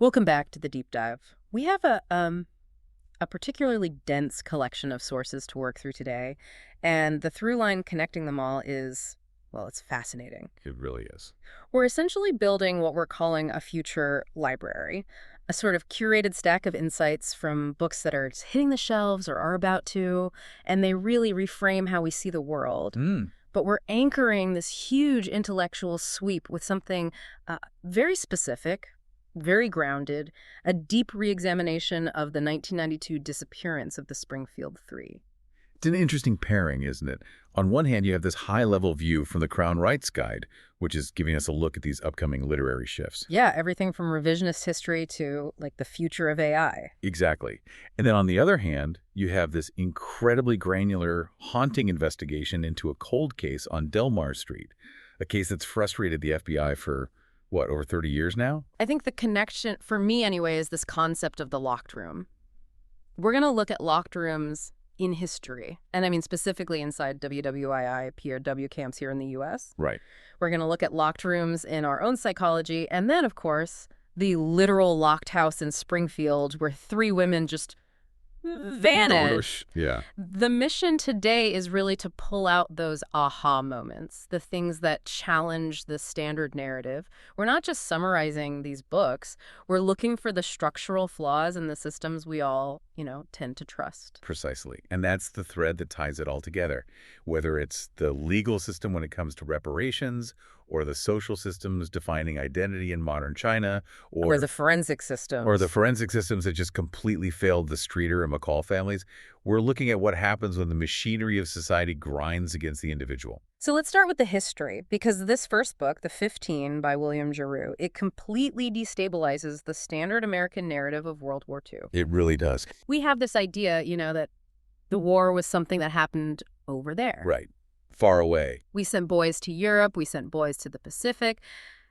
Welcome back to the deep dive. We have a particularly dense collection of sources to work through today, and the through line connecting them all is, well, it's fascinating. It really is. We're essentially building what we're calling a future library, a sort of curated stack of insights from books that are just hitting the shelves or are about to, and they really reframe how we see the world. Mm. But we're anchoring this huge intellectual sweep with something very specific, very grounded, a deep reexamination of the 1992 disappearance of the Springfield Three. It's an interesting pairing, isn't it? On one hand, you have this high-level view from the Crown Rights Guide, which is giving us a look at these upcoming literary shifts. Yeah, everything from revisionist history to, like, the future of AI. Exactly. And then on the other hand, you have this incredibly granular, haunting investigation into a cold case on Delmar Street, a case that's frustrated the FBI for, what, over 30 years now? I think the connection, for me anyway, is this concept of the locked room. We're going to look at locked rooms in history, and I mean specifically inside WWII PRW camps here in the U.S. Right. We're going to look at locked rooms in our own psychology, and then, of course, the literal locked house in Springfield where three women just vanish. Yeah. The mission today is really to pull out those aha moments, the things that challenge the standard narrative. We're not just summarizing these books. We're looking for the structural flaws in the systems we all, tend to trust. Precisely. And that's the thread that ties it all together. Whether it's the legal system when it comes to reparations, or the social systems defining identity in modern China, Or the forensic systems. or the forensic systems that just completely failed the Streeter and McCall families, we're looking at what happens when the machinery of society grinds against the individual. So let's start with the history, because this first book, The 15 by William Giroux, it completely destabilizes the standard American narrative of World War II. It really does. We have this idea, that the war was something that happened over there. Right. Far away. We sent boys to Europe, we sent boys to the Pacific.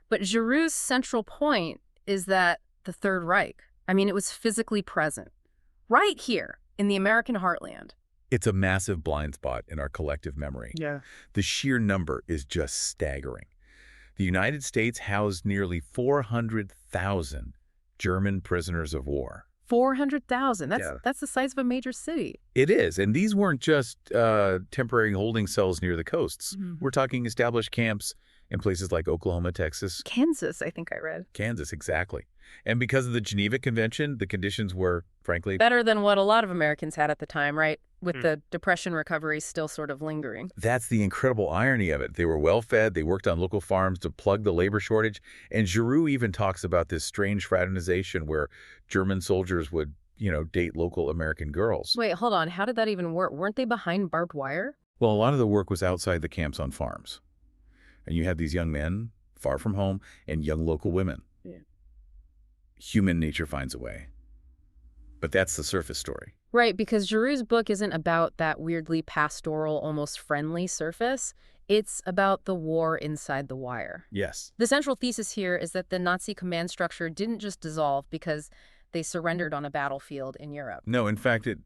But Giroux's central point is that the Third Reich, it was physically present, right here in the American heartland. It's a massive blind spot in our collective memory. Yeah. The sheer number is just staggering. The United States housed nearly 400,000 German prisoners of war. 400,000. Yeah. That's the size of a major city. It is, and these weren't just temporary holding cells near the coasts. Mm-hmm. We're talking established camps in places like Oklahoma, Texas, Kansas, I think I read. Kansas, exactly. And because of the Geneva Convention, the conditions were, frankly, Better than what a lot of Americans had at the time, right? With the Depression recovery still sort of lingering. That's the incredible irony of it. They were well-fed, they worked on local farms to plug the labor shortage, and Giroux even talks about this strange fraternization where German soldiers would, date local American girls. Wait, hold on. How did that even work? Weren't they behind barbed wire? Well, a lot of the work was outside the camps on farms. And you had these young men, far from home, and young local women. Yeah. Human nature finds a way. But that's the surface story. Right, because Giroux's book isn't about that weirdly pastoral, almost friendly surface. It's about the war inside the wire. Yes. The central thesis here is that the Nazi command structure didn't just dissolve because they surrendered on a battlefield in Europe. No, in fact, it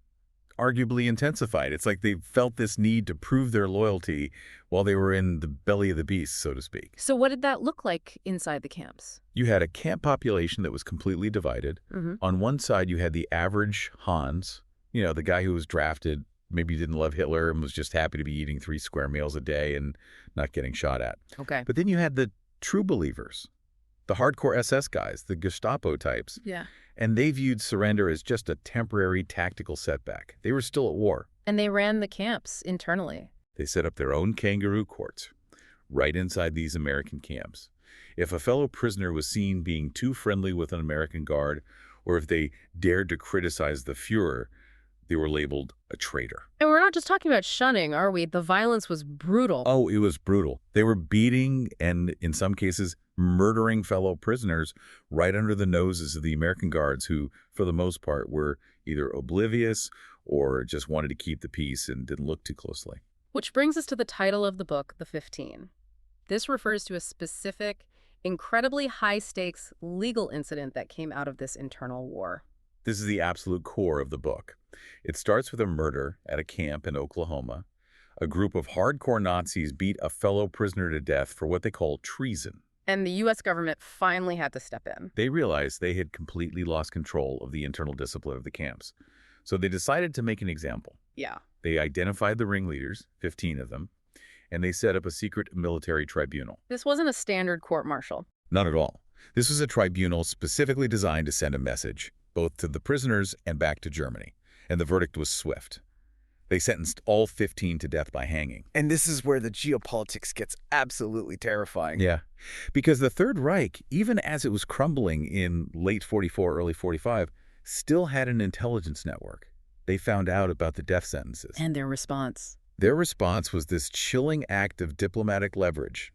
arguably intensified. It's like they felt this need to prove their loyalty while they were in the belly of the beast, so to speak. So what did that look like inside the camps? You had a camp population that was completely divided. Mm-hmm. On one side, you had the average Hans, the guy who was drafted, maybe didn't love Hitler and was just happy to be eating 3 square meals a day and not getting shot at. Okay. But then you had the true believers, the hardcore SS guys, the Gestapo types. Yeah. And they viewed surrender as just a temporary tactical setback. They were still at war. And they ran the camps internally. They set up their own kangaroo courts right inside these American camps. If a fellow prisoner was seen being too friendly with an American guard, or if they dared to criticize the Fuhrer, they were labeled a traitor. And we're not just talking about shunning, are we? The violence was brutal. Oh, it was brutal. They were beating and, in some cases, murdering fellow prisoners right under the noses of the American guards who, for the most part, were either oblivious or just wanted to keep the peace and didn't look too closely. Which brings us to the title of the book, The 15. This refers to a specific, incredibly high-stakes legal incident that came out of this internal war. This is the absolute core of the book. It starts with a murder at a camp in Oklahoma. A group of hardcore Nazis beat a fellow prisoner to death for what they call treason. And the U.S. government finally had to step in. They realized they had completely lost control of the internal discipline of the camps. So they decided to make an example. Yeah. They identified the ringleaders, 15 of them, and they set up a secret military tribunal. This wasn't a standard court-martial. Not at all. This was a tribunal specifically designed to send a message, both to the prisoners and back to Germany. And the verdict was swift. They sentenced all 15 to death by hanging. And this is where the geopolitics gets absolutely terrifying. Yeah, because the Third Reich, even as it was crumbling in late 44, early 45, still had an intelligence network. They found out about the death sentences. And their response. Their response was this chilling act of diplomatic leverage.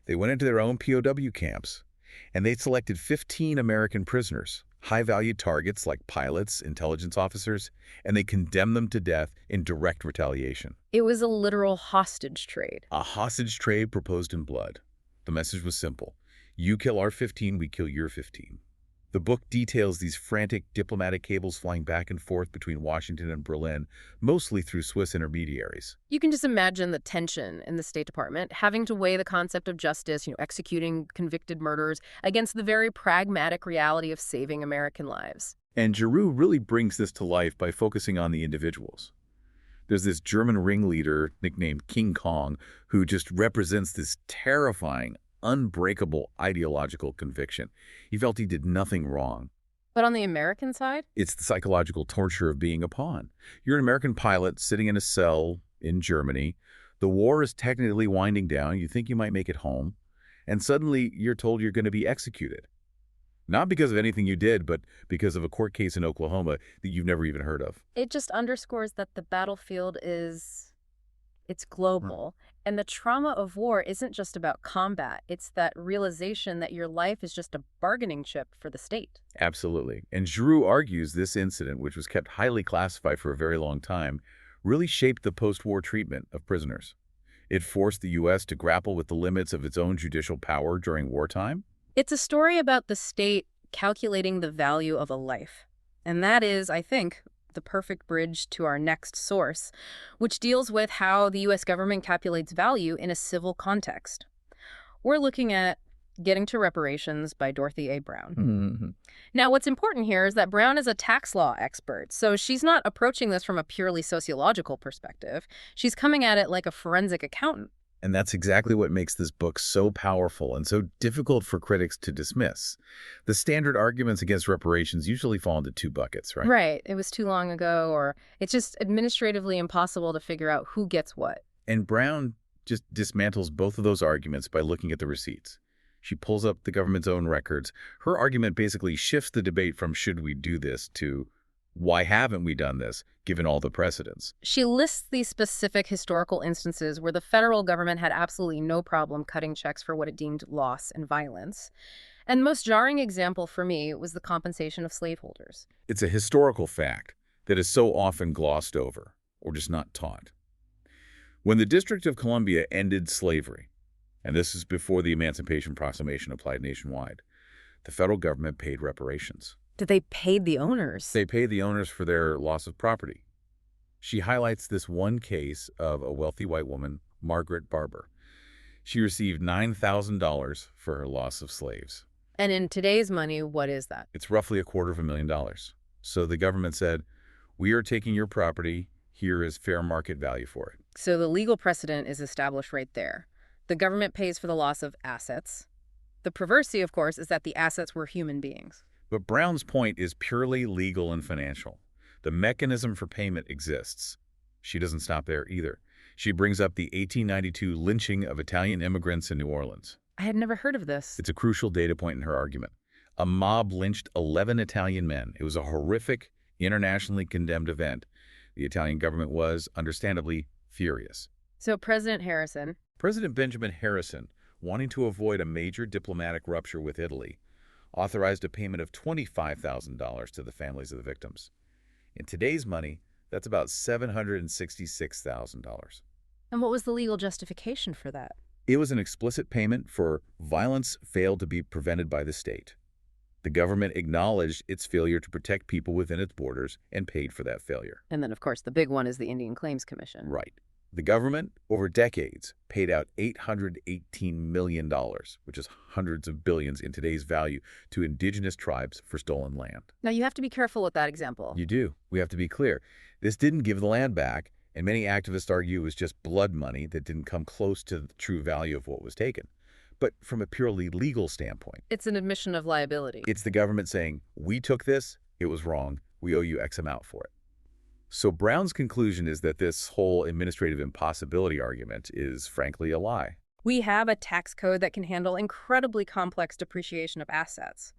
They went into their own POW camps, and they selected 15 American prisoners, high-value targets like pilots, intelligence officers, and they condemned them to death in direct retaliation. It was a literal hostage trade. A hostage trade proposed in blood. The message was simple. You kill our 15, we kill your 15. The book details these frantic diplomatic cables flying back and forth between Washington and Berlin, mostly through Swiss intermediaries. You can just imagine the tension in the State Department, having to weigh the concept of justice, executing convicted murderers, against the very pragmatic reality of saving American lives. And Giroux really brings this to life by focusing on the individuals. There's this German ringleader nicknamed King Kong who just represents this terrifying, unbreakable ideological conviction. He felt he did nothing wrong. But on the American side? It's the psychological torture of being a pawn. You're an American pilot sitting in a cell in Germany. The war is technically winding down. You think you might make it home. And suddenly you're told you're going to be executed. Not because of anything you did, but because of a court case in Oklahoma that you've never even heard of. It just underscores that the battlefield it's global. And the trauma of war isn't just about combat. It's that realization that your life is just a bargaining chip for the state. Absolutely. And Giroux argues this incident, which was kept highly classified for a very long time, really shaped the post-war treatment of prisoners. It forced the U.S. to grapple with the limits of its own judicial power during wartime. It's a story about the state calculating the value of a life. And that is, I think, the perfect bridge to our next source, which deals with how the U.S. government calculates value in a civil context. We're looking at Getting to Reparations by Dorothy A. Brown. Mm-hmm. Now, what's important here is that Brown is a tax law expert, so she's not approaching this from a purely sociological perspective. She's coming at it like a forensic accountant. And that's exactly what makes this book so powerful and so difficult for critics to dismiss. The standard arguments against reparations usually fall into two buckets, right? Right. It was too long ago, or it's just administratively impossible to figure out who gets what. And Brown just dismantles both of those arguments by looking at the receipts. She pulls up the government's own records. Her argument basically shifts the debate from should we do this to why haven't we done this, given all the precedents? She lists these specific historical instances where the federal government had absolutely no problem cutting checks for what it deemed loss and violence. And the most jarring example for me was the compensation of slaveholders. It's a historical fact that is so often glossed over or just not taught. When the District of Columbia ended slavery, and this is before the Emancipation Proclamation applied nationwide, the federal government paid reparations. Did they pay the owners? They paid the owners for their loss of property. She highlights this one case of a wealthy white woman, Margaret Barber. She received $9,000 for her loss of slaves. And in today's money, what is that? It's roughly $250,000. So the government said, we are taking your property. Here is fair market value for it. So the legal precedent is established right there. The government pays for the loss of assets. The perversity, of course, is that the assets were human beings. But Brown's point is purely legal and financial. The mechanism for payment exists. She doesn't stop there either. She brings up the 1892 lynching of Italian immigrants in New Orleans. I had never heard of this. It's a crucial data point in her argument. A mob lynched 11 Italian men. It was a horrific, internationally condemned event. The Italian government was, understandably, furious. So President Benjamin Harrison, wanting to avoid a major diplomatic rupture with Italy, authorized a payment of $25,000 to the families of the victims. In today's money, that's about $766,000. And what was the legal justification for that? It was an explicit payment for violence failed to be prevented by the state. The government acknowledged its failure to protect people within its borders and paid for that failure. And then, of course, the big one is the Indian Claims Commission. Right. The government, over decades, paid out $818 million, which is hundreds of billions in today's value, to indigenous tribes for stolen land. Now, you have to be careful with that example. You do. We have to be clear. This didn't give the land back, and many activists argue it was just blood money that didn't come close to the true value of what was taken. But from a purely legal standpoint, It's an admission of liability. it's the government saying, we took this, it was wrong, we owe you X amount for it. So Brown's conclusion is that this whole administrative impossibility argument is frankly a lie. We have a tax code that can handle incredibly complex depreciation of assets.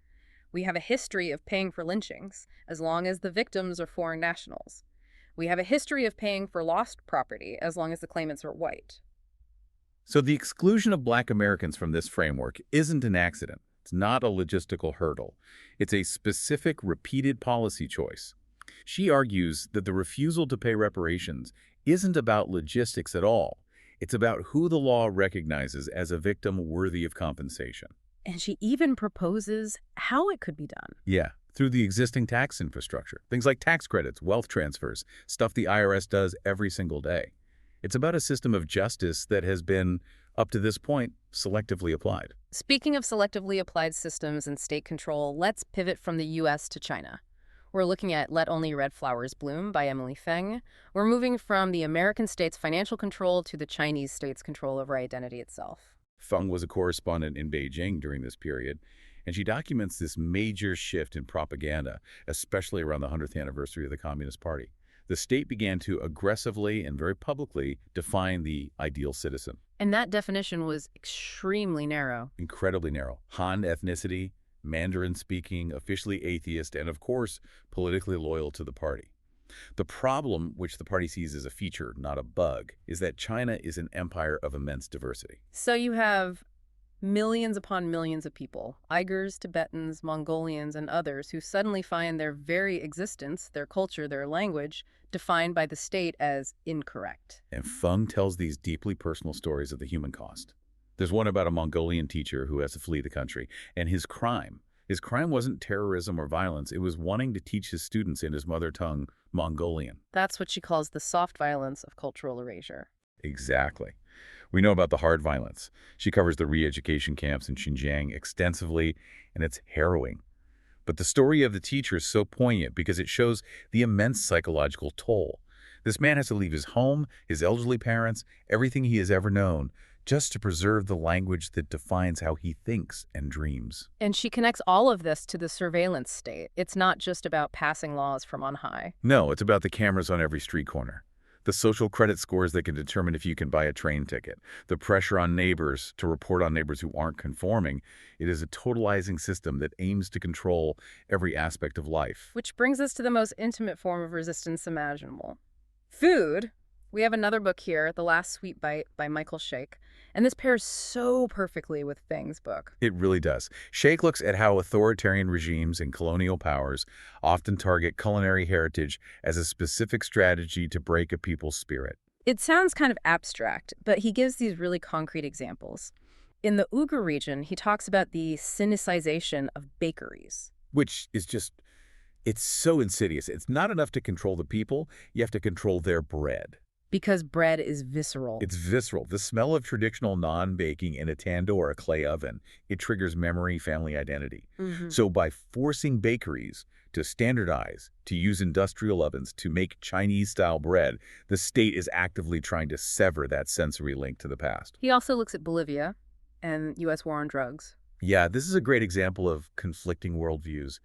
We have a history of paying for lynchings, as long as the victims are foreign nationals. We have a history of paying for lost property, as long as the claimants are white. So the exclusion of Black Americans from this framework isn't an accident. It's not a logistical hurdle. It's a specific, repeated policy choice. She argues that the refusal to pay reparations isn't about logistics at all. It's about who the law recognizes as a victim worthy of compensation. And she even proposes how it could be done. Yeah, through the existing tax infrastructure. Things like tax credits, wealth transfers, stuff the IRS does every single day. It's about a system of justice that has been, up to this point, selectively applied. Speaking of selectively applied systems and state control, let's pivot from the U.S. to China. We're looking at Let Only Red Flowers Bloom by Emily Feng. We're moving from the American state's financial control to the Chinese state's control over identity itself. Feng was a correspondent in Beijing during this period, and she documents this major shift in propaganda, especially around the 100th anniversary of the Communist Party. The state began to aggressively and very publicly define the ideal citizen. And that definition was extremely narrow. Incredibly narrow. Han ethnicity, Mandarin-speaking, officially atheist, and of course, politically loyal to the party. The problem, which the party sees as a feature, not a bug, is that China is an empire of immense diversity. So you have millions upon millions of people, Uyghurs, Tibetans, Mongolians, and others who suddenly find their very existence, their culture, their language, defined by the state as incorrect. And Feng tells these deeply personal stories of the human cost. There's one about a Mongolian teacher who has to flee the country, and his crime wasn't terrorism or violence, it was wanting to teach his students in his mother tongue, Mongolian. That's what she calls the soft violence of cultural erasure. Exactly. We know about the hard violence. She covers the re-education camps in Xinjiang extensively, and it's harrowing. But the story of the teacher is so poignant because it shows the immense psychological toll. This man has to leave his home, his elderly parents, everything he has ever known, just to preserve the language that defines how he thinks and dreams. And she connects all of this to the surveillance state. It's not just about passing laws from on high. No, it's about the cameras on every street corner. The social credit scores that can determine if you can buy a train ticket. The pressure on neighbors to report on neighbors who aren't conforming. It is a totalizing system that aims to control every aspect of life. Which brings us to the most intimate form of resistance imaginable. Food. We have another book here, The Last Sweet Bite by Michael Sheikh, and this pairs so perfectly with Feng's book. It really does. Sheikh looks at how authoritarian regimes and colonial powers often target culinary heritage as a specific strategy to break a people's spirit. It sounds kind of abstract, but he gives these really concrete examples. In the Uyghur region, he talks about the Sinicization of bakeries. Which is just, it's so insidious. It's not enough to control the people, you have to control their bread. Because bread is visceral. It's visceral. The smell of traditional non-baking in a tandoor, a clay oven, it triggers memory, family identity. So by forcing bakeries to standardize, to use industrial ovens to make Chinese-style bread, the state is actively trying to sever that sensory link to the past. He also looks at Bolivia and U.S. war on drugs. Yeah, this is a great example of conflicting worldviews.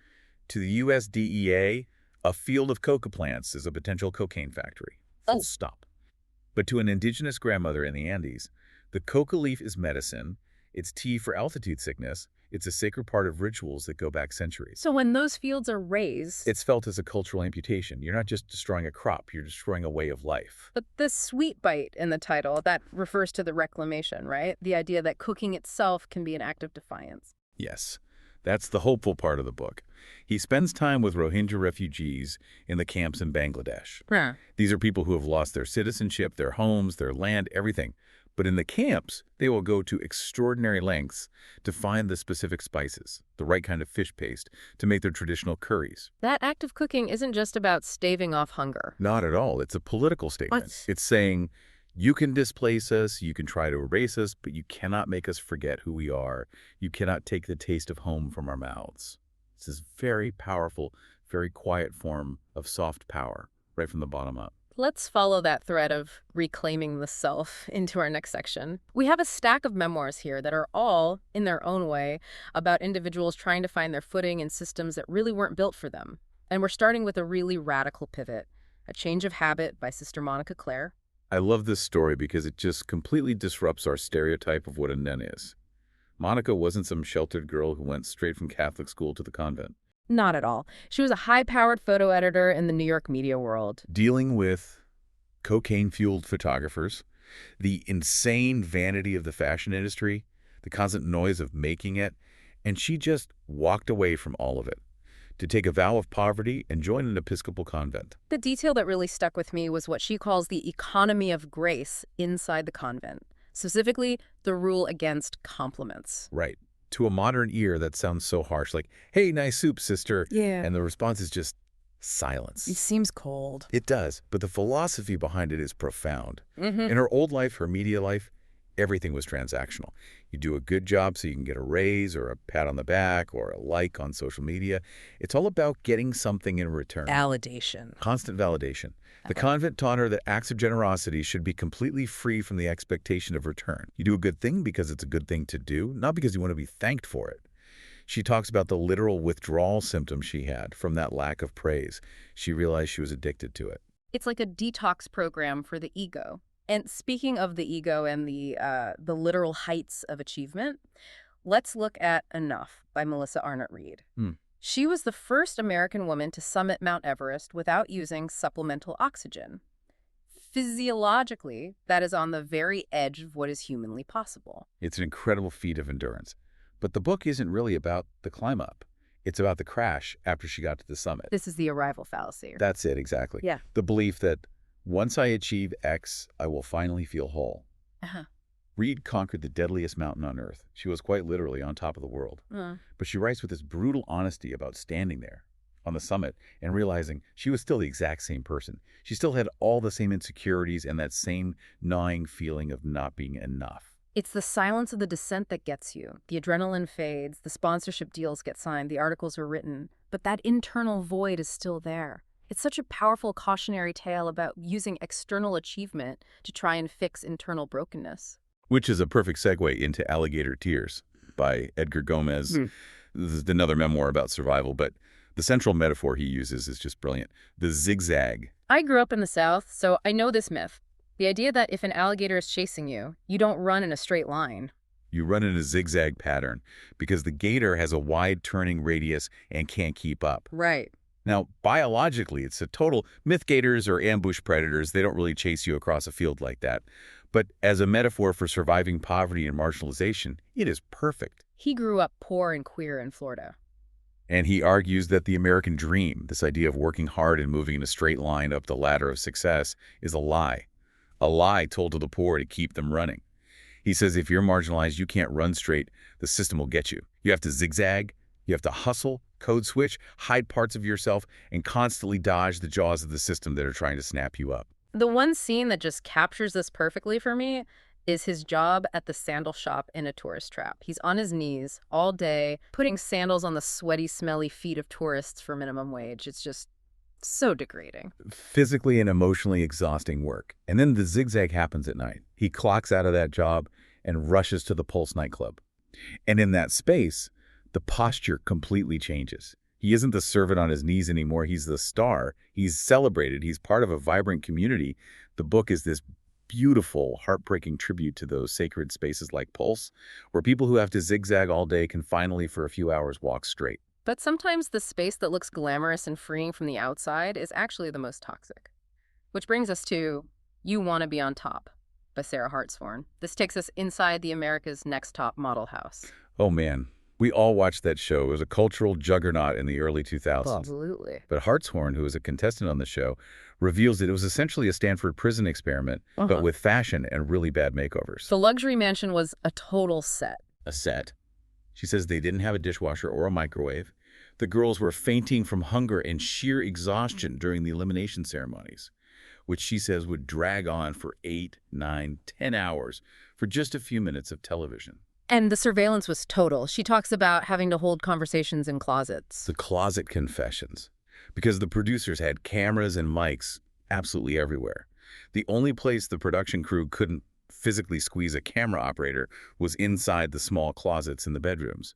To the U.S. DEA, a field of coca plants is a potential cocaine factory. Full stop. But to an indigenous grandmother in the Andes, the coca leaf is medicine, it's tea for altitude sickness, it's a sacred part of rituals that go back centuries. So when those fields are razed... It's felt as a cultural amputation. You're not just destroying a crop, you're destroying a way of life. But the sweet bite in the title, that refers to the reclamation, right? The idea that cooking itself can be an act of defiance. Yes, that's the hopeful part of the book. He spends time with Rohingya refugees in the camps in Bangladesh. These are people who have lost their citizenship, their homes, their land, everything. But in the camps, they will go to extraordinary lengths to find the specific spices, the right kind of fish paste, to make their traditional curries. That act of cooking isn't just about staving off hunger. Not at all. It's a political statement. What? It's saying, You can displace us, you can try to erase us, but you cannot make us forget who we are. You cannot take the taste of home from our mouths. It's this very powerful, very quiet form of soft power, right from the bottom up. Let's follow that thread of reclaiming the self into our next section. We have a stack of memoirs here that are all, in their own way, about individuals trying to find their footing in systems that really weren't built for them. And we're starting with a really radical pivot, A Change of Habit by Sister Monica Clare. I love this story because it just completely disrupts our stereotype of what a nun is. Monica wasn't some sheltered girl who went straight from Catholic school to the convent. Not at all. She was a high-powered photo editor in the New York media world. Dealing with cocaine-fueled photographers, the insane vanity of the fashion industry, the constant noise of making it, and she just walked away from all of it to take a vow of poverty and join an Episcopal convent. The detail that really stuck with me was what she calls the economy of grace inside the convent, specifically the rule against compliments. Right. To a modern ear, that sounds so harsh, like, hey, nice soup, sister. Yeah. And the response is just silence. It seems cold. It does, but the philosophy behind it is profound. Mm-hmm. In her old life, her media life, everything was transactional. You do a good job so you can get a raise or a pat on the back or a like on social media. It's all about getting something in return. Validation. Constant validation. The convent taught her that acts of generosity should be completely free from the expectation of return. You do a good thing because it's a good thing to do, not because you want to be thanked for it. She talks about the literal withdrawal symptoms she had from that lack of praise. She realized she was addicted to it. It's like a detox program for the ego. And speaking of the ego and the literal heights of achievement, let's look at Enough by Melissa Arnott Reed. She was the first American woman to summit Mount Everest without using supplemental oxygen. Physiologically, that is on the very edge of what is humanly possible. It's an incredible feat of endurance. But the book isn't really about the climb up. It's about the crash after she got to the summit. This is the arrival fallacy. That's it, exactly. Yeah. The belief that once I achieve X, I will finally feel whole. Reed conquered the deadliest mountain on Earth. She was quite literally on top of the world. But she writes with this brutal honesty about standing there on the summit and realizing she was still the exact same person. She still had all the same insecurities and that same gnawing feeling of not being enough. It's the silence of the descent that gets you. The adrenaline fades, the sponsorship deals get signed, the articles are written, but that internal void is still there. It's such a powerful cautionary tale about using external achievement to try and fix internal brokenness. Which is a perfect segue into Alligator Tears by Edgar Gomez. This is another memoir about survival, but the central metaphor he uses is just brilliant. The zigzag. I grew up in the South, so I know this myth. The idea that if an alligator is chasing you, you don't run in a straight line. You run in a zigzag pattern because the gator has a wide turning radius and can't keep up. Right. Now, biologically, it's a total myth. Gators or ambush predators, they don't really chase you across a field like that. But as a metaphor for surviving poverty and marginalization, it is perfect. He grew up poor and queer in Florida. And he argues that the American dream, this idea of working hard and moving in a straight line up the ladder of success, is a lie told to the poor to keep them running. He says if you're marginalized, you can't run straight, the system will get you. You have to zigzag, you have to hustle, code switch, hide parts of yourself, and constantly dodge the jaws of the system that are trying to snap you up. The one scene that just captures this perfectly for me is his job at the sandal shop in a tourist trap. He's on his knees all day, putting sandals on the sweaty, smelly feet of tourists for minimum wage. It's just so degrading. Physically and emotionally exhausting work. And then the zigzag happens at night. He clocks out of that job and rushes to the Pulse nightclub. And in that space, the posture completely changes. He isn't the servant on his knees anymore. He's the star. He's celebrated. He's part of a vibrant community. The book is this beautiful, heartbreaking tribute to those sacred spaces like Pulse, where people who have to zigzag all day can finally, for a few hours, walk straight. But sometimes the space that looks glamorous and freeing from the outside is actually the most toxic. Which brings us to You Want to Be on Top by Sarah Hartshorn. This takes us inside the America's Next Top model house. Oh, man. We all watched that show. It was a cultural juggernaut in the early 2000s. Absolutely. But Hartshorn, who was a contestant on the show, reveals that it was essentially a Stanford prison experiment, but with fashion and really bad makeovers. The luxury mansion was a total set. A set. She says they didn't have a dishwasher or a microwave. The girls were fainting from hunger and sheer exhaustion during the elimination ceremonies. which she says would drag on for 8, 9, 10 hours for just a few minutes of television. And the surveillance was total. She talks about having to hold conversations in closets. The closet confessions. Because the producers had cameras and mics absolutely everywhere. The only place the production crew couldn't physically squeeze a camera operator was inside the small closets in the bedrooms.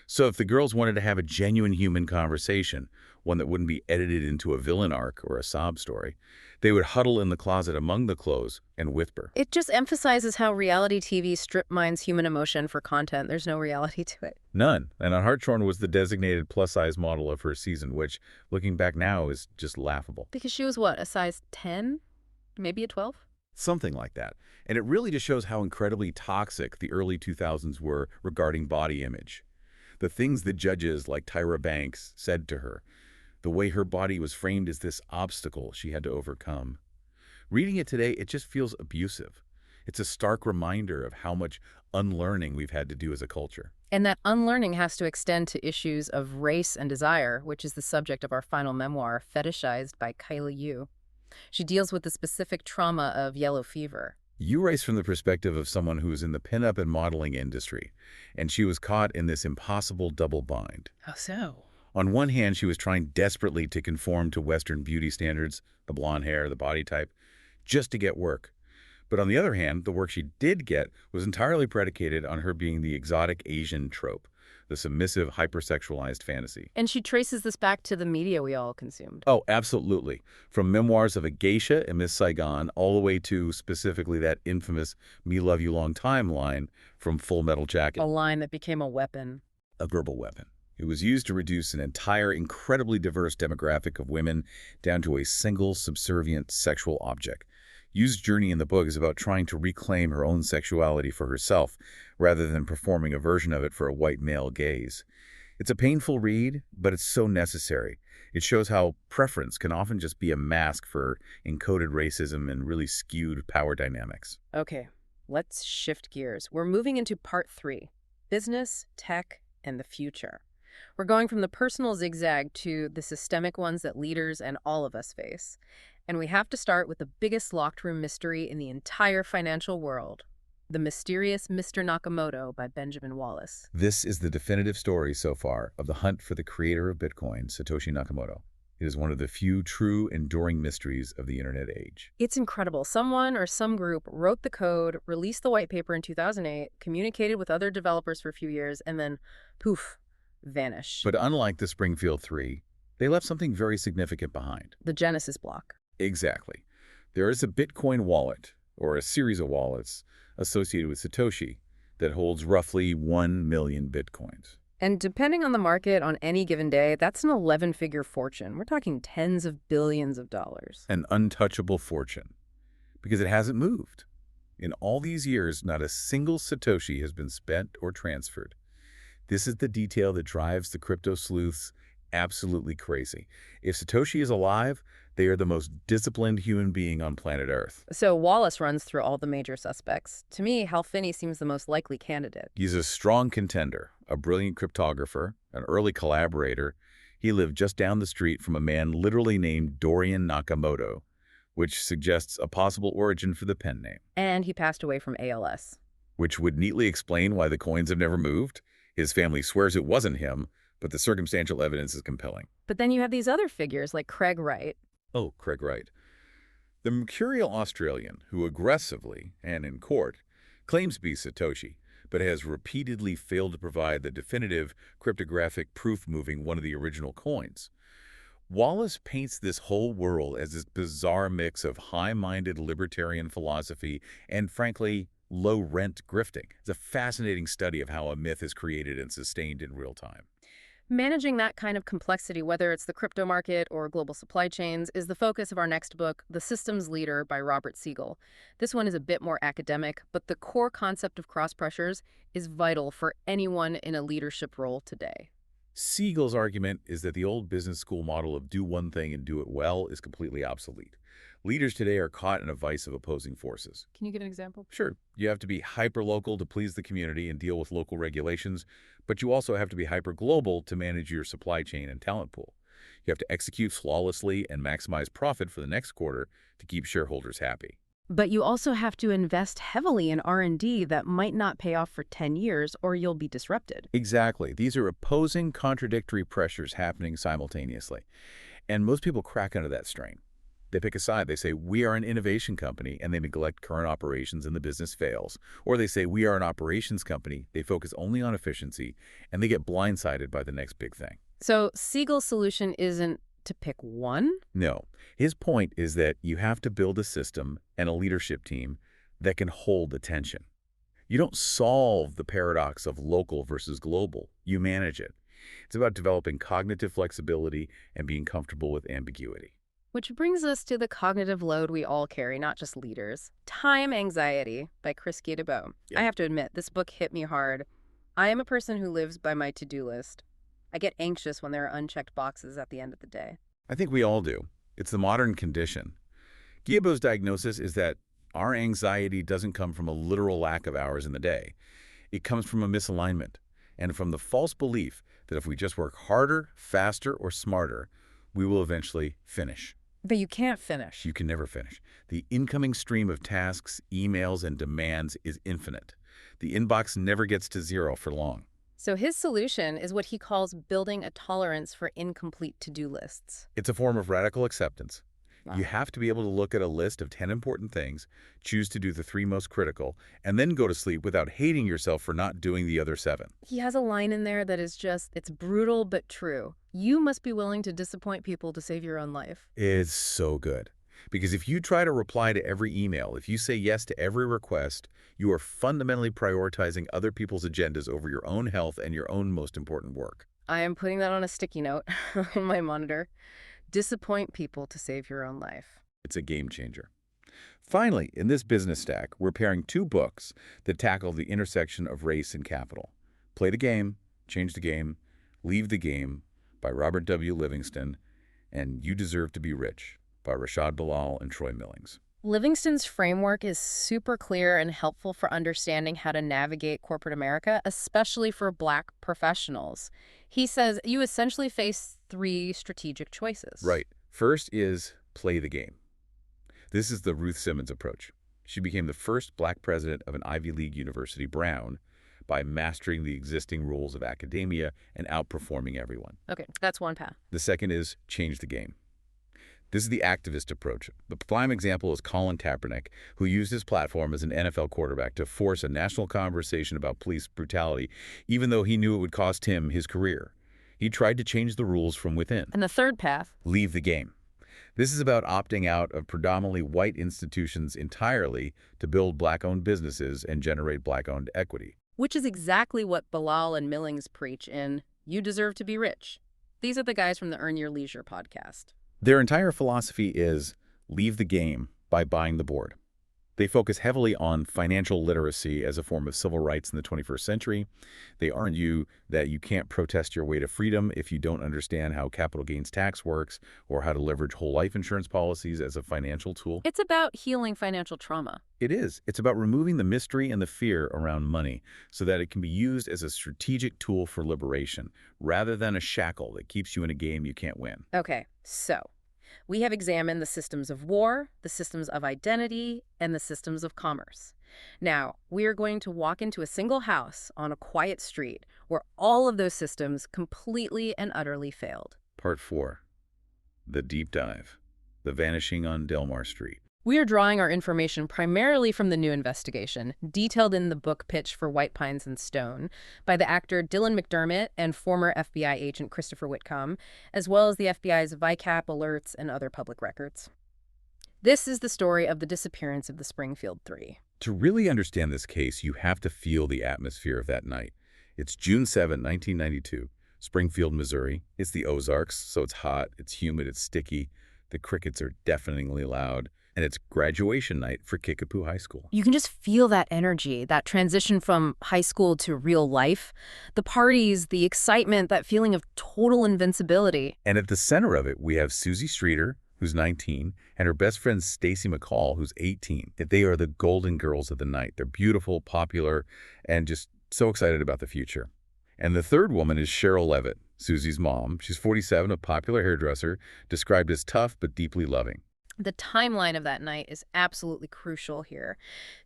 So if the girls wanted to have a genuine human conversation, one that wouldn't be edited into a villain arc or a sob story, they would huddle in the closet among the clothes and whisper. It just emphasizes how reality TV strip mines human emotion for content. There's no reality to it. None. And Hartshorn was the designated plus-size model of her season, which, looking back now, is just laughable. Because she was what, a size 10? Maybe a 12? Something like that. And it really just shows how incredibly toxic the early 2000s were regarding body image. The things that judges like Tyra Banks said to her, the way her body was framed as this obstacle she had to overcome. Reading it today, it just feels abusive. It's a stark reminder of how much unlearning we've had to do as a culture. And that unlearning has to extend to issues of race and desire, which is the subject of our final memoir, Fetishized by Kylie Yu. She deals with the specific trauma of yellow fever. You write from the perspective of someone who is in the pinup and modeling industry, and she was caught in this impossible double bind. How so? On one hand, she was trying desperately to conform to Western beauty standards, the blonde hair, the body type, just to get work. But on the other hand, the work she did get was entirely predicated on her being the exotic Asian trope, the submissive, hypersexualized fantasy. And she traces this back to the media we all consumed. Oh, absolutely. From memoirs of a geisha in Miss Saigon all the way to specifically that infamous Me Love You Long Time line from Full Metal Jacket. A line that became a weapon. A verbal weapon. It was used to reduce an entire, incredibly diverse demographic of women down to a single, subservient sexual object. Yu's journey in the book is about trying to reclaim her own sexuality for herself, rather than performing a version of it for a white male gaze. It's a painful read, but it's so necessary. It shows how preference can often just be a mask for encoded racism and really skewed power dynamics. Okay, let's shift gears. We're moving into part 3, business, tech, and the future. We're going from the personal zigzag to the systemic ones that leaders and all of us face. And we have to start with the biggest locked room mystery in the entire financial world, The Mysterious Mr. Nakamoto by Benjamin Wallace. This is the definitive story so far of the hunt for the creator of Bitcoin, Satoshi Nakamoto. It is one of the few true, enduring mysteries of the internet age. It's incredible. Someone or some group wrote the code, released the white paper in 2008, communicated with other developers for a few years, and then, poof, vanished. But unlike the Springfield 3, they left something very significant behind. The Genesis block. Exactly. There is a Bitcoin wallet, or a series of wallets, associated with Satoshi that holds roughly 1 million Bitcoins. And depending on the market on any given day, that's an 11-figure fortune. We're talking tens of billions of dollars. An untouchable fortune. Because it hasn't moved. In all these years, not a single Satoshi has been spent or transferred. This is the detail that drives the crypto sleuths absolutely crazy. If Satoshi is alive, they are the most disciplined human being on planet Earth. So Wallace runs through all the major suspects. To me, Hal Finney seems the most likely candidate. He's a strong contender, a brilliant cryptographer, an early collaborator. He lived just down the street from a man literally named Dorian Nakamoto, which suggests a possible origin for the pen name. And he passed away from ALS. Which would neatly explain why the coins have never moved. His family swears it wasn't him, but the circumstantial evidence is compelling. But then you have these other figures like Craig Wright. Oh, Craig Wright. The mercurial Australian who aggressively, and in court, claims to be Satoshi, but has repeatedly failed to provide the definitive cryptographic proof moving one of the original coins. Wallace paints this whole world as this bizarre mix of high-minded libertarian philosophy and, frankly, low-rent grifting. It's a fascinating study of how a myth is created and sustained in real time. Managing that kind of complexity, whether it's the crypto market or global supply chains, is the focus of our next book, The Systems Leader by Robert Siegel. This one is a bit more academic, but the core concept of cross pressures is vital for anyone in a leadership role today. Siegel's argument is that the old business school model of do one thing and do it well is completely obsolete. Leaders today are caught in a vice of opposing forces. Can you give an example? Sure, you have to be hyper-local to please the community and deal with local regulations, but you also have to be hyper-global to manage your supply chain and talent pool. You have to execute flawlessly and maximize profit for the next quarter to keep shareholders happy. But you also have to invest heavily in R&D that might not pay off for 10 years or you'll be disrupted. Exactly. These are opposing, contradictory pressures happening simultaneously. And most people crack under that strain. They pick a side. They say, we are an innovation company, and they neglect current operations and the business fails. Or they say, we are an operations company. They focus only on efficiency, and they get blindsided by the next big thing. So Siegel's solution isn't to pick one? No. His point is that you have to build a system and a leadership team that can hold attention. You don't solve the paradox of local versus global. You manage it. It's about developing cognitive flexibility and being comfortable with ambiguity. Which brings us to the cognitive load we all carry, not just leaders. Time Anxiety by Chris Guillebeau. Yep. I have to admit, this book hit me hard. I am a person who lives by my to-do list. I get anxious when there are unchecked boxes at the end of the day. I think we all do. It's the modern condition. Guillebeau's diagnosis is that our anxiety doesn't come from a literal lack of hours in the day. It comes from a misalignment and from the false belief that if we just work harder, faster, or smarter, we will eventually finish. But you can't finish. You can never finish. The incoming stream of tasks, emails, and demands is infinite. The inbox never gets to zero for long. So his solution is what he calls building a tolerance for incomplete to-do lists. It's a form of radical acceptance. Wow. You have to be able to look at a list of 10 important things, choose to do the 3 most critical, and then go to sleep without hating yourself for not doing the other 7. He has a line in there that is just, it's brutal but true. You must be willing to disappoint people to save your own life. It's so good. Because if you try to reply to every email, if you say yes to every request, you are fundamentally prioritizing other people's agendas over your own health and your own most important work. I am putting that on a sticky note on my monitor. Disappoint people to save your own life. It's a game changer. Finally, in this business stack, we're pairing 2 books that tackle the intersection of race and capital. Play the Game, Change the Game, Leave the Game by Robert W. Livingston, and You Deserve to Be Rich by Rashad Bilal and Troy Millings. Livingston's framework is super clear and helpful for understanding how to navigate corporate America, especially for Black professionals. He says you essentially face 3 strategic choices. Right. First is play the game. This is the Ruth Simmons approach. She became the first Black president of an Ivy League university, Brown, by mastering the existing rules of academia and outperforming everyone. Okay, that's one path. The second is change the game. This is the activist approach. The prime example is Colin Kaepernick, who used his platform as an NFL quarterback to force a national conversation about police brutality, even though he knew it would cost him his career. He tried to change the rules from within. And the third path? Leave the game. This is about opting out of predominantly white institutions entirely to build Black-owned businesses and generate Black-owned equity. Which is exactly what Bilal and Millings preach in You Deserve to Be Rich. These are the guys from the Earn Your Leisure podcast. Their entire philosophy is leave the game by buying the board. They focus heavily on financial literacy as a form of civil rights in the 21st century. They argue that you can't protest your way to freedom if you don't understand how capital gains tax works or how to leverage whole life insurance policies as a financial tool. It's about healing financial trauma. It is. It's about removing the mystery and the fear around money so that it can be used as a strategic tool for liberation rather than a shackle that keeps you in a game you can't win. Okay, so we have examined the systems of war, the systems of identity, and the systems of commerce. Now, we are going to walk into a single house on a quiet street where all of those systems completely and utterly failed. Part 4. The Deep Dive. The Vanishing on Delmar Street. We are drawing our information primarily from the new investigation, detailed in the book Pitch for White Pines and Stone, by the actor Dylan McDermott and former FBI agent Christopher Whitcomb, as well as the FBI's VICAP alerts and other public records. This is the story of the disappearance of the Springfield Three. To really understand this case, you have to feel the atmosphere of that night. It's June 7, 1992, Springfield, Missouri. It's the Ozarks, so it's hot, it's humid, it's sticky. The crickets are deafeningly loud. And it's graduation night for Kickapoo High School. You can just feel that energy, that transition from high school to real life. The parties, the excitement, that feeling of total invincibility. And at the center of it, we have Susie Streeter, who's 19, and her best friend Stacy McCall, who's 18. They are the golden girls of the night. They're beautiful, popular, and just so excited about the future. And the third woman is Cheryl Levitt, Susie's mom. She's 47, a popular hairdresser, described as tough but deeply loving. The timeline of that night is absolutely crucial here.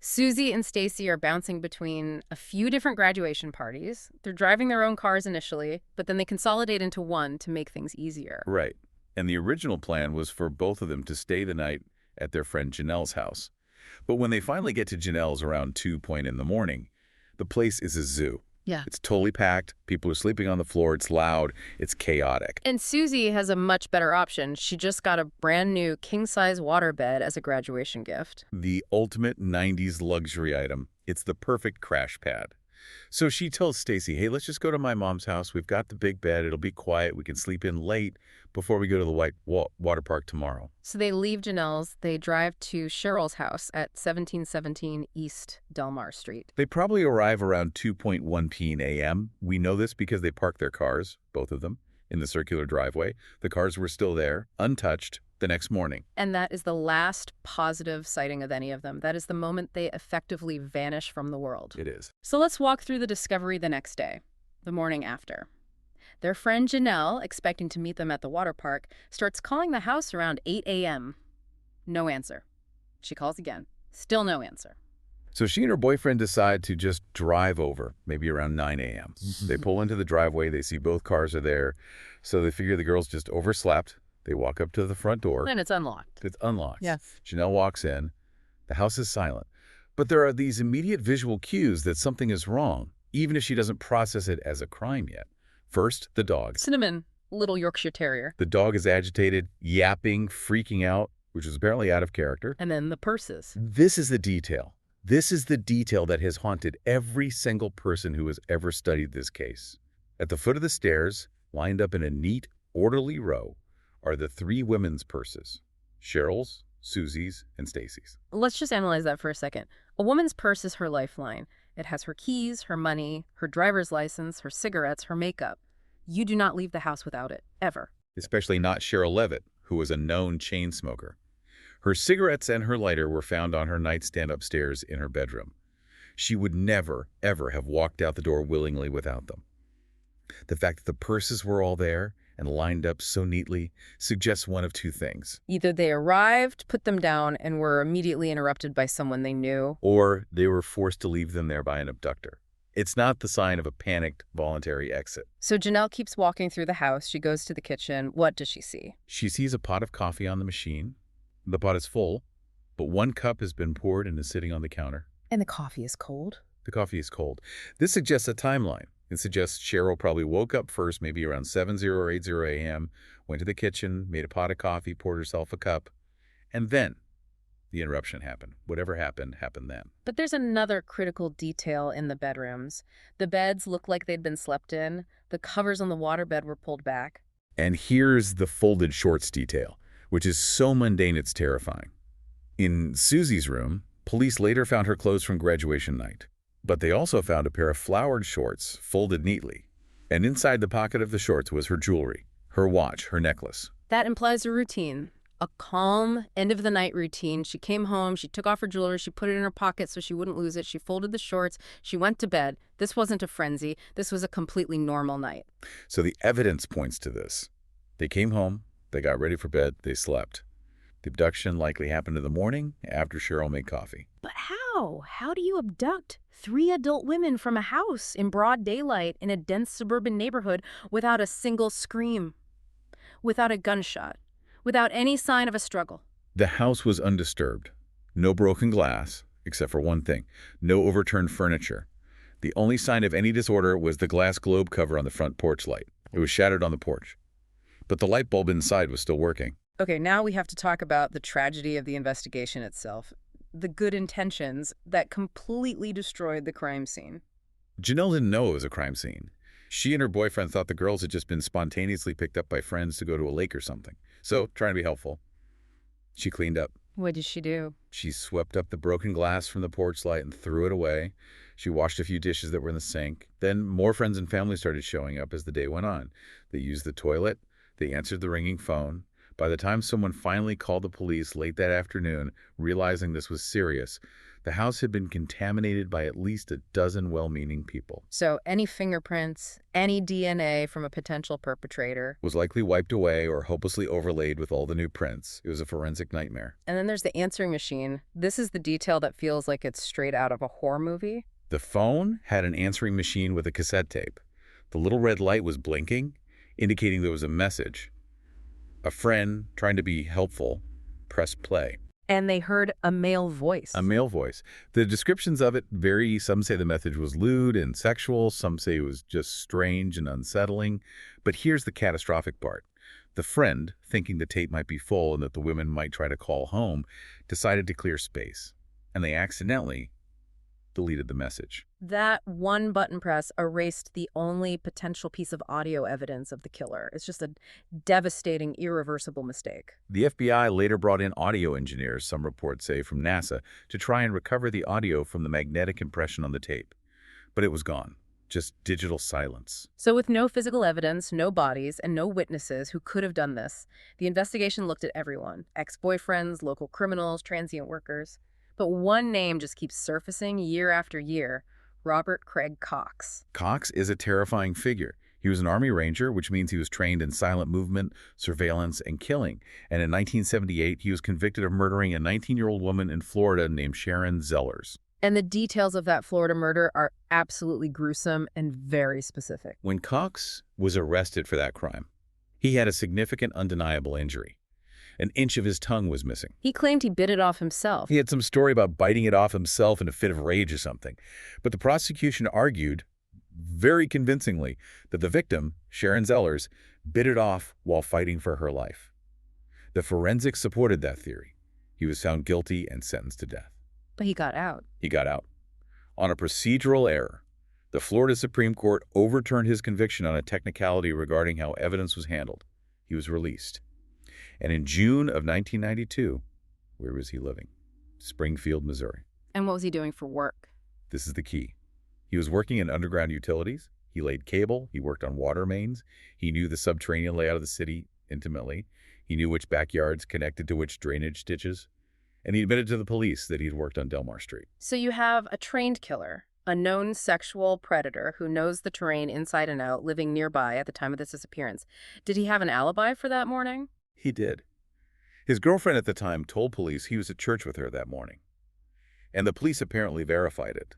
Susie and Stacy are bouncing between a few different graduation parties. They're driving their own cars initially, but then they consolidate into one to make things easier. Right. And the original plan was for both of them to stay the night at their friend Janelle's house. But when they finally get to Janelle's around 2 in the morning, the place is a zoo. Yeah. It's totally packed. People are sleeping on the floor. It's loud. It's chaotic. And Susie has a much better option. She just got a brand new king-size waterbed as a graduation gift. The ultimate 90s luxury item. It's the perfect crash pad. So she tells Stacy, hey, let's just go to my mom's house. We've got the big bed. It'll be quiet. We can sleep in late before we go to the water park tomorrow. So they leave Janelle's. They drive to Cheryl's house at 1717 East Delmar Street. They probably arrive around 2:01 a.m. We know this because they parked their cars, both of them, in the circular driveway. The cars were still there, untouched, the next morning. And that is the last positive sighting of any of them. That is the moment they effectively vanish from the world. It is. So let's walk through the discovery the next day, the morning after. Their friend Janelle, expecting to meet them at the water park, starts calling the house around 8 a.m. No answer. She calls again. Still no answer. So she and her boyfriend decide to just drive over, maybe around 9 a.m. They pull into the driveway. They see both cars are there. So they figure the girls just overslept. They walk up to the front door. And it's unlocked. It's unlocked. Yes. Janelle walks in. The house is silent. But there are these immediate visual cues that something is wrong, even if she doesn't process it as a crime yet. First, the dog. Cinnamon, little Yorkshire Terrier. The dog is agitated, yapping, freaking out, which is apparently out of character. And then the purses. This is the detail. This is the detail that has haunted every single person who has ever studied this case. At the foot of the stairs, lined up in a neat, orderly row, are the three women's purses: Cheryl's, Susie's, and Stacy's. Let's just analyze that for a second. A woman's purse is her lifeline. It has her keys, her money, her driver's license, her cigarettes, her makeup. You do not leave the house without it, ever. Especially not Cheryl Levitt, who was a known chain smoker. Her cigarettes and her lighter were found on her nightstand upstairs in her bedroom. She would never, ever have walked out the door willingly without them. The fact that the purses were all there and lined up so neatly suggests one of two things. Either they arrived, put them down, and were immediately interrupted by someone they knew. Or they were forced to leave them there by an abductor. It's not the sign of a panicked, voluntary exit. So Janelle keeps walking through the house. She goes to the kitchen. What does she see? She sees a pot of coffee on the machine. The pot is full, but one cup has been poured and is sitting on the counter. And the coffee is cold. The coffee is cold. This suggests a timeline. It suggests Cheryl probably woke up first, maybe around 7:00 or 8:00 a.m., went to the kitchen, made a pot of coffee, poured herself a cup, and then the interruption happened. Whatever happened, happened then. But there's another critical detail in the bedrooms. The beds look like they'd been slept in. The covers on the waterbed were pulled back. And here's the folded shorts detail, which is so mundane it's terrifying. In Susie's room, police later found her clothes from graduation night. But they also found a pair of flowered shorts folded neatly. And inside the pocket of the shorts was her jewelry, her watch, her necklace. That implies a routine, a calm, end-of-the-night routine. She came home, she took off her jewelry, she put it in her pocket so she wouldn't lose it, she folded the shorts, she went to bed. This wasn't a frenzy. This was a completely normal night. So the evidence points to this. They came home, they got ready for bed, they slept. The abduction likely happened in the morning after Cheryl made coffee. But how? How do you abduct 3 adult women from a house in broad daylight in a dense suburban neighborhood without a single scream, without a gunshot, without any sign of a struggle? The house was undisturbed. No broken glass, except for one thing. No overturned furniture. The only sign of any disorder was the glass globe cover on the front porch light. It was shattered on the porch. But the light bulb inside was still working. Okay, now we have to talk about the tragedy of the investigation itself. The good intentions that completely destroyed the crime scene. Janelle didn't know it was a crime scene. She and her boyfriend thought the girls had just been spontaneously picked up by friends to go to a lake or something. So, trying to be helpful, she cleaned up. What did she do? She swept up the broken glass from the porch light and threw it away. She washed a few dishes that were in the sink. Then more friends and family started showing up as the day went on. They used the toilet. They answered the ringing phone. By the time someone finally called the police late that afternoon, realizing this was serious, the house had been contaminated by at least a dozen well-meaning people. So any fingerprints, any DNA from a potential perpetrator. Was likely wiped away or hopelessly overlaid with all the new prints. It was a forensic nightmare. And then there's the answering machine. This is the detail that feels like it's straight out of a horror movie. The phone had an answering machine with a cassette tape. The little red light was blinking, indicating there was a message. A friend trying to be helpful pressed play. And they heard a male voice. A male voice. The descriptions of it vary. Some say the message was lewd and sexual. Some say it was just strange and unsettling. But here's the catastrophic part. The friend, thinking the tape might be full and that the women might try to call home, decided to clear space. And they accidentally deleted the message. That one button press erased the only potential piece of audio evidence of the killer. It's just a devastating, irreversible mistake. The FBI later brought in audio engineers, some reports say from NASA, to try and recover the audio from the magnetic impression on the tape. But it was gone. Just digital silence. So with no physical evidence, no bodies, and no witnesses who could have done this, the investigation looked at everyone. Ex-boyfriends, local criminals, transient workers. But one name just keeps surfacing year after year: Robert Craig Cox. Cox is a terrifying figure. He was an Army Ranger, which means he was trained in silent movement, surveillance, and killing. And in 1978, he was convicted of murdering a 19-year-old woman in Florida named Sharon Zellers. And the details of that Florida murder are absolutely gruesome and very specific. When Cox was arrested for that crime, he had a significant undeniable injury. An inch of his tongue was missing. He claimed he bit it off himself. He had some story about biting it off himself in a fit of rage or something. But the prosecution argued, very convincingly, that the victim, Sharon Zellers, bit it off while fighting for her life. The forensics supported that theory. He was found guilty and sentenced to death. But he got out. He got out. On a procedural error, the Florida Supreme Court overturned his conviction on a technicality regarding how evidence was handled. He was released. And in June of 1992, where was he living? Springfield, Missouri. And what was he doing for work? This is the key. He was working in underground utilities. He laid cable. He worked on water mains. He knew the subterranean layout of the city intimately. He knew which backyards connected to which drainage ditches. And he admitted to the police that he'd worked on Delmar Street. So you have a trained killer, a known sexual predator who knows the terrain inside and out, living nearby at the time of this disappearance. Did he have an alibi for that morning? He did. His girlfriend at the time told police he was at church with her that morning. And the police apparently verified it.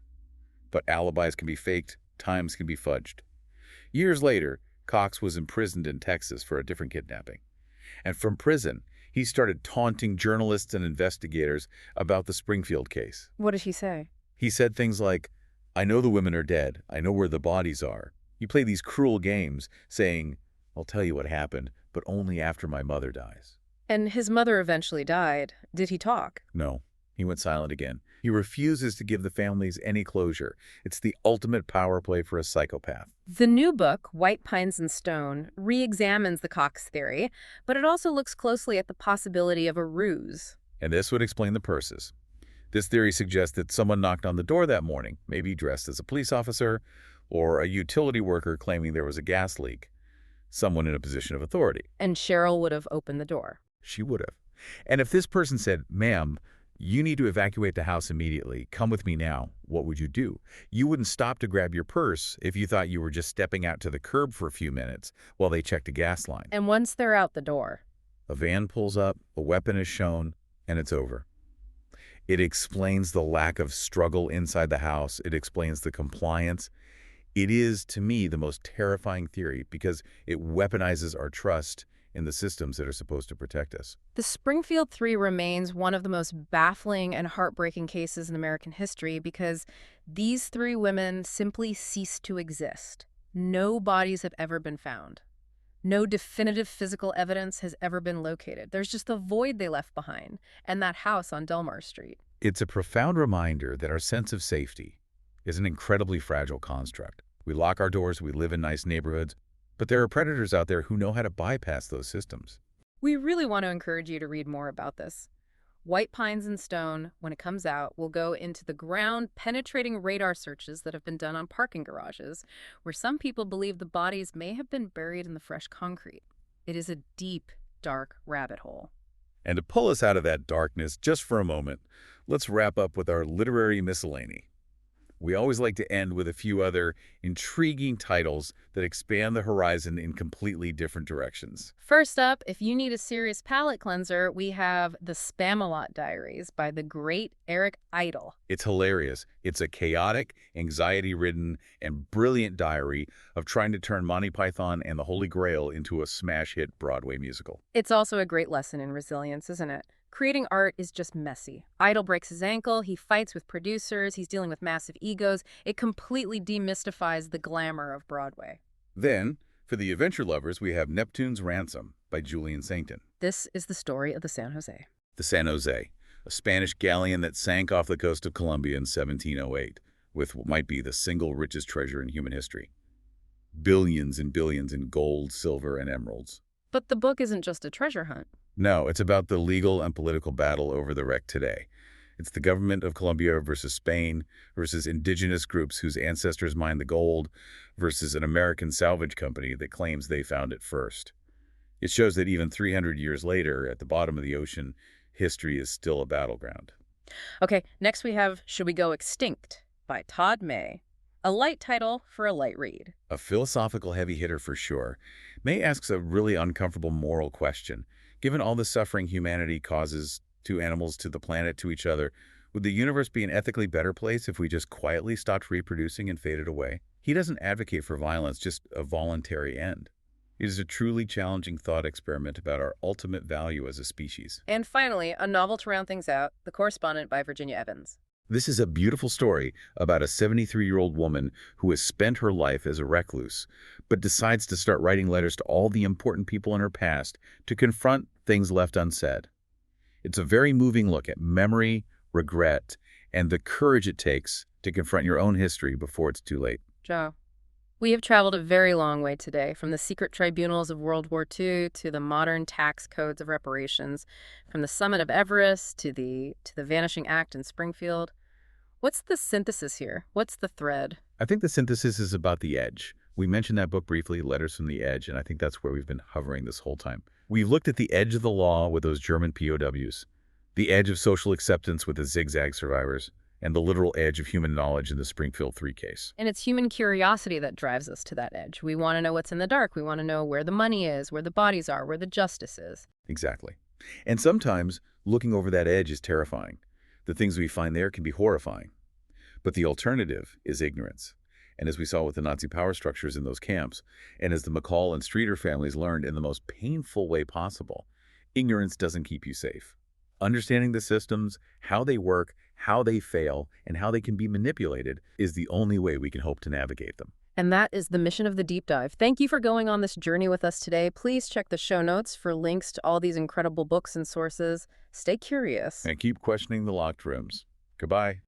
But alibis can be faked, times can be fudged. Years later, Cox was imprisoned in Texas for a different kidnapping. And from prison, he started taunting journalists and investigators about the Springfield case. What did he say? He said things like, "I know the women are dead. I know where the bodies are." He played these cruel games, saying, "I'll tell you what happened, but only after my mother dies." And his mother eventually died. Did he talk? No, he went silent again. He refuses to give the families any closure. It's the ultimate power play for a psychopath. The new book, White Pines and Stone, re-examines the Cox theory, but it also looks closely at the possibility of a ruse. And this would explain the purses. This theory suggests that someone knocked on the door that morning, maybe dressed as a police officer or a utility worker claiming there was a gas leak. Someone in a position of authority. And Cheryl would have opened the door. She would have. And if this person said, "Ma'am, you need to evacuate the house immediately. Come with me now," what would you do? You wouldn't stop to grab your purse if you thought you were just stepping out to the curb for a few minutes while they checked a gas line. And once they're out the door, A van pulls up, a weapon is shown, and it's over. It explains the lack of struggle inside the house. It explains the compliance. It is, to me, the most terrifying theory because it weaponizes our trust in the systems that are supposed to protect us. the Springfield Three remains one of the most baffling and heartbreaking cases in American history because these three women simply ceased to exist. No bodies have ever been found. No definitive physical evidence has ever been located. There's just the void they left behind and that house on Delmar Street. It's a profound reminder that our sense of safety is an incredibly fragile construct. We lock our doors, we live in nice neighborhoods, but there are predators out there who know how to bypass those systems. We really want to encourage you to read more about this. White Pines and Stone, when it comes out, will go into the ground-penetrating radar searches that have been done on parking garages, where some people believe the bodies may have been buried in the fresh concrete. It is a deep, dark rabbit hole. And to pull us out of that darkness just for a moment, let's wrap up with our literary miscellany. We always like to end with a few other intriguing titles that expand the horizon in completely different directions. First up, if you need a serious palate cleanser, we have The Spamalot Diaries by the great Eric Idle. It's hilarious. It's a chaotic, anxiety-ridden, and brilliant diary of trying to turn Monty Python and the Holy Grail into a smash hit Broadway musical. It's also a great lesson in resilience, isn't it? Creating art is just messy. Idle breaks his ankle, he fights with producers, he's dealing with massive egos. It completely demystifies the glamour of Broadway. Then, for the adventure lovers, we have Neptune's Ransom by Julian Sainton. This is the story of the San Jose. The San Jose, a Spanish galleon that sank off the coast of Colombia in 1708, with what might be the single richest treasure in human history. Billions and billions in gold, silver, and emeralds. But the book isn't just a treasure hunt. No, it's about the legal and political battle over the wreck today. It's the government of Colombia versus Spain, versus indigenous groups whose ancestors mined the gold, versus an American salvage company that claims they found it first. It shows that even 300 years later, at the bottom of the ocean, history is still a battleground. Okay, next we have Should We Go Extinct by Todd May. A light title for a light read. A philosophical heavy hitter for sure. May asks a really uncomfortable moral question. Given all the suffering humanity causes to animals, to the planet, to each other, would the universe be an ethically better place if we just quietly stopped reproducing and faded away? He doesn't advocate for violence, just a voluntary end. It is a truly challenging thought experiment about our ultimate value as a species. And finally, a novel to round things out, The Correspondent by Virginia Evans. This is a beautiful story about a 73-year-old woman who has spent her life as a recluse, but decides to start writing letters to all the important people in her past to confront things left unsaid. It's a very moving look at memory, regret, and the courage it takes to confront your own history before it's too late. Joe. We have traveled a very long way today, from the secret tribunals of World War II to the modern tax codes of reparations, from the summit of Everest to the Vanishing Act in Springfield. What's the synthesis here? What's the thread? I think the synthesis is about the edge. We mentioned that book briefly, Letters from the Edge, and I think that's where we've been hovering this whole time. We've looked at the edge of the law with those German POWs, the edge of social acceptance with the zigzag survivors, and the literal edge of human knowledge in the Springfield 3 case. And it's human curiosity that drives us to that edge. We want to know what's in the dark. We want to know where the money is, where the bodies are, where the justice is. Exactly. And sometimes looking over that edge is terrifying. The things we find there can be horrifying. But the alternative is ignorance. And as we saw with the Nazi power structures in those camps, and as the McCall and Streeter families learned in the most painful way possible, ignorance doesn't keep you safe. Understanding the systems, how they work, how they fail, and how they can be manipulated is the only way we can hope to navigate them. And that is the mission of the Deep Dive. Thank you for going on this journey with us today. Please check the show notes for links to all these incredible books and sources. Stay curious. And keep questioning the locked rooms. Goodbye.